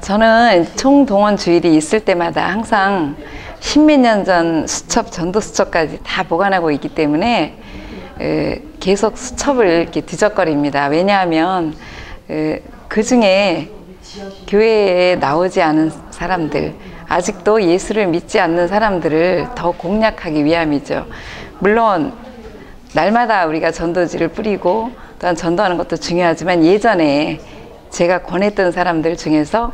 저는 총동원 주일이 있을 때마다 항상 십몇 년 전 수첩, 전도 수첩까지 다 보관하고 있기 때문에 계속 수첩을 이렇게 뒤적거립니다. 왜냐하면 그 중에 교회에 나오지 않은 사람들, 아직도 예수를 믿지 않는 사람들을 더 공략하기 위함이죠. 물론 날마다 우리가 전도지를 뿌리고 또한 전도하는 것도 중요하지만, 예전에 제가 권했던 사람들 중에서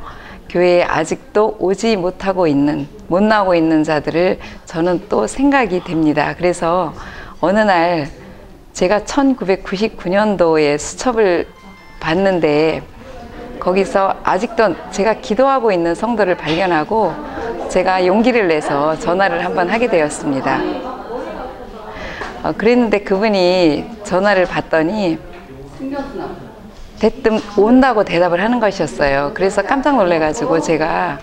교회에 아직도 오지 못하고 있는, 못 나오고 있는 자들을 저는 또 생각이 됩니다. 그래서 어느 날 제가 1999년도에 수첩을 봤는데, 거기서 아직도 제가 기도하고 있는 성도를 발견하고 제가 용기를 내서 전화를 한번 하게 되었습니다. 그랬는데 그분이 전화를 받더니 대뜸 온다고 대답을 하는 것이었어요. 그래서 깜짝 놀래가지고 제가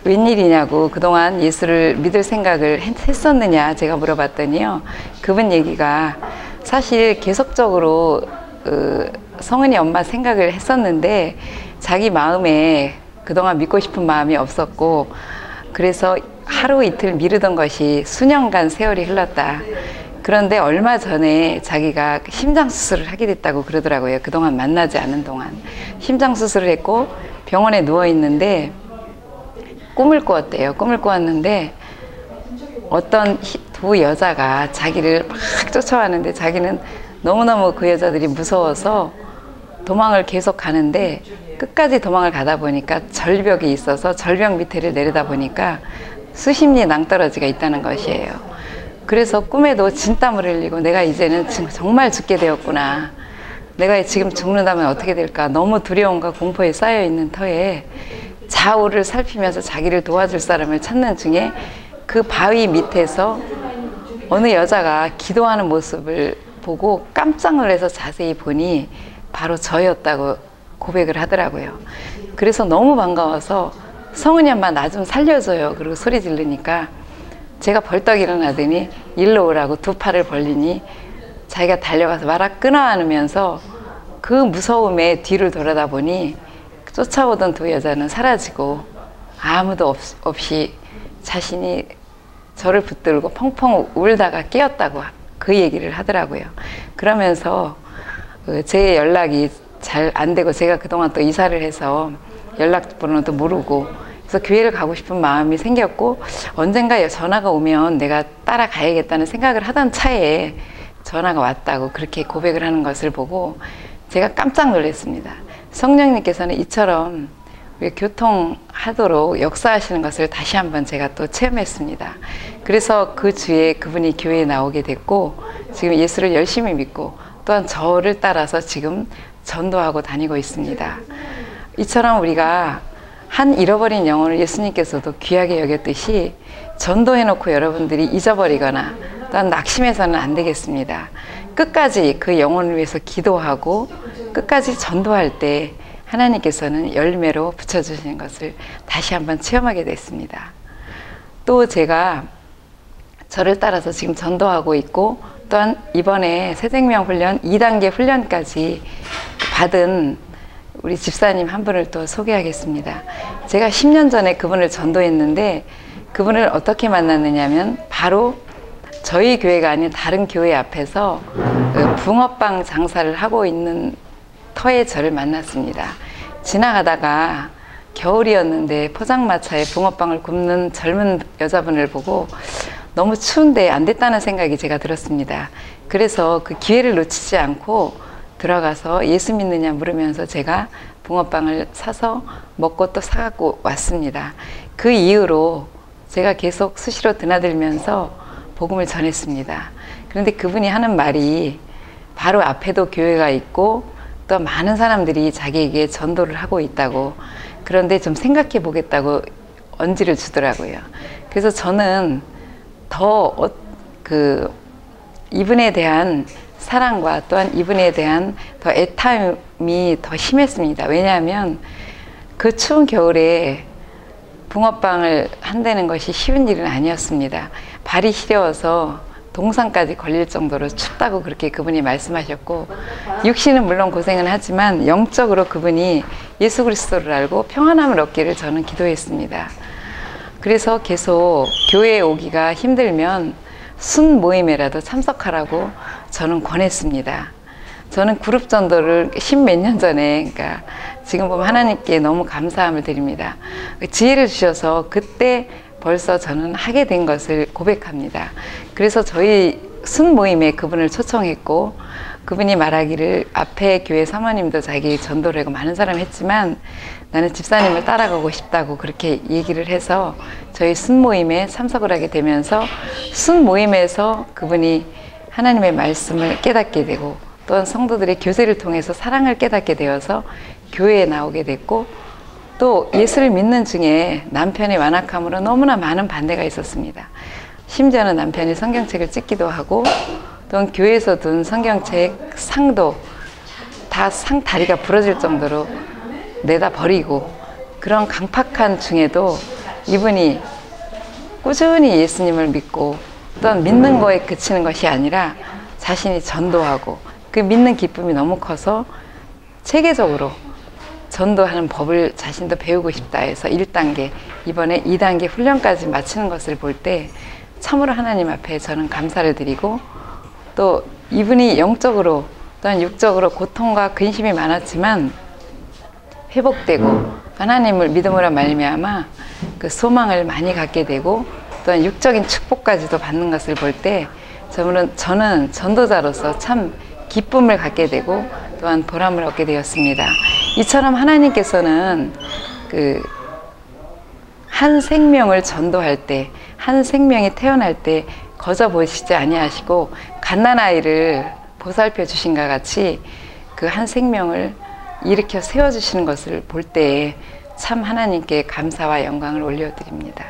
웬일이냐고, 그동안 예수를 믿을 생각을 했었느냐 제가 물어봤더니요, 그분 얘기가 사실 계속적으로 성은이 엄마 생각을 했었는데 자기 마음에 그동안 믿고 싶은 마음이 없었고, 그래서 하루 이틀 미루던 것이 수년간 세월이 흘렀다. 그런데 얼마 전에 자기가 심장수술을 하게 됐다고 그러더라고요. 그동안 만나지 않은 동안 심장수술을 했고 병원에 누워있는데 꿈을 꾸었대요. 꿈을 꾸었는데 어떤 두 여자가 자기를 막 쫓아왔는데, 자기는 너무너무 그 여자들이 무서워서 도망을 계속 가는데, 끝까지 도망을 가다 보니까 절벽이 있어서 절벽 밑에를 내려다 보니까 수십리 낭떠러지가 있다는 것이에요. 그래서 꿈에도 진땀을 흘리고, 내가 이제는 정말 죽게 되었구나, 내가 지금 죽는다면 어떻게 될까, 너무 두려움과 공포에 쌓여있는 터에 좌우를 살피면서 자기를 도와줄 사람을 찾는 중에 그 바위 밑에서 어느 여자가 기도하는 모습을 보고 깜짝 놀라서 자세히 보니 바로 저였다고 고백을 하더라고요. 그래서 너무 반가워서 성은이 엄마 나 좀 살려줘요, 그리고 소리 지르니까 제가 벌떡 일어나더니 일로 오라고 두 팔을 벌리니 자기가 달려가서 말아 끊어 안으면서 그 무서움에 뒤를 돌아다 보니 쫓아오던 두 여자는 사라지고 아무도 없이 자신이 저를 붙들고 펑펑 울다가 깨었다고 그 얘기를 하더라고요. 그러면서 제 연락이 잘 안 되고, 제가 그동안 또 이사를 해서 연락번호도 모르고, 그래서 교회를 가고 싶은 마음이 생겼고, 언젠가 전화가 오면 내가 따라가야겠다는 생각을 하던 차에 전화가 왔다고 그렇게 고백을 하는 것을 보고 제가 깜짝 놀랐습니다. 성령님께서는 이처럼 우리 교통하도록 역사하시는 것을 다시 한번 제가 또 체험했습니다. 그래서 그 주에 그분이 교회에 나오게 됐고, 지금 예수를 열심히 믿고 또한 저를 따라서 지금 전도하고 다니고 있습니다. 이처럼 우리가 한 잃어버린 영혼을 예수님께서도 귀하게 여겼듯이 전도해놓고 여러분들이 잊어버리거나 또한 낙심해서는 안 되겠습니다. 끝까지 그 영혼을 위해서 기도하고 끝까지 전도할 때 하나님께서는 열매로 붙여주시는 것을 다시 한번 체험하게 됐습니다. 또 제가 저를 따라서 지금 전도하고 있고, 또한 이번에 새생명 훈련 2단계 훈련까지 받은 우리 집사님 한 분을 또 소개하겠습니다. 제가 10년 전에 그분을 전도했는데, 그분을 어떻게 만났느냐면 바로 저희 교회가 아닌 다른 교회 앞에서 붕어빵 장사를 하고 있는 터에 저를 만났습니다. 지나가다가 겨울이었는데 포장마차에 붕어빵을 굽는 젊은 여자분을 보고 너무 추운데 안 됐다는 생각이 제가 들었습니다. 그래서 그 기회를 놓치지 않고 들어가서 예수 믿느냐 물으면서 제가 붕어빵을 사서 먹고 또 사갖고 왔습니다. 그 이후로 제가 계속 수시로 드나들면서 복음을 전했습니다. 그런데 그분이 하는 말이, 바로 앞에도 교회가 있고 또 많은 사람들이 자기에게 전도를 하고 있다고, 그런데 좀 생각해 보겠다고 언지를 주더라고요. 그래서 저는 더 이분에 대한 사랑과 또한 이분에 대한 더 애타임이 더 심했습니다. 왜냐하면 그 추운 겨울에 붕어빵을 한다는 것이 쉬운 일은 아니었습니다. 발이 시려워서 동상까지 걸릴 정도로 춥다고 그렇게 그분이 말씀하셨고, 육신은 물론 고생은 하지만 영적으로 그분이 예수 그리스도를 알고 평안함을 얻기를 저는 기도했습니다. 그래서 계속 교회에 오기가 힘들면 순 모임에라도 참석하라고 저는 권했습니다. 저는 그룹 전도를 10몇 년 전에, 그러니까 지금 보면 하나님께 너무 감사함을 드립니다. 지혜를 주셔서 그때 벌써 저는 하게 된 것을 고백합니다. 그래서 저희 순 모임에 그분을 초청했고, 그분이 말하기를 앞에 교회 사모님도 자기 전도를 하고 많은 사람 했지만 나는 집사님을 따라가고 싶다고 그렇게 얘기를 해서 저희 순 모임에 참석을 하게 되면서 순 모임에서 그분이 하나님의 말씀을 깨닫게 되고 또한 성도들의 교제를 통해서 사랑을 깨닫게 되어서 교회에 나오게 됐고, 또 예수를 믿는 중에 남편의 완악함으로 너무나 많은 반대가 있었습니다. 심지어는 남편이 성경책을 찍기도 하고 또 교회에서 둔 성경책 상도 다 상 다리가 부러질 정도로 내다 버리고, 그런 강팍한 중에도 이분이 꾸준히 예수님을 믿고 또한 믿는 거에 그치는 것이 아니라 자신이 전도하고 그 믿는 기쁨이 너무 커서 체계적으로 전도하는 법을 자신도 배우고 싶다 해서 1단계, 이번에 2단계 훈련까지 마치는 것을 볼 때 참으로 하나님 앞에 저는 감사를 드리고, 또 이분이 영적으로 또한 육적으로 고통과 근심이 많았지만 회복되고 하나님을 믿음으로 말미암아 그 소망을 많이 갖게 되고 또한 육적인 축복까지도 받는 것을 볼 때 저는 전도자로서 참 기쁨을 갖게 되고 또한 보람을 얻게 되었습니다. 이처럼 하나님께서는 그 한 생명을 전도할 때, 한 생명이 태어날 때 거저 보시지 아니하시고 갓난아이를 보살펴 주신과 같이 그 한 생명을 일으켜 세워주시는 것을 볼 때에 참 하나님께 감사와 영광을 올려드립니다.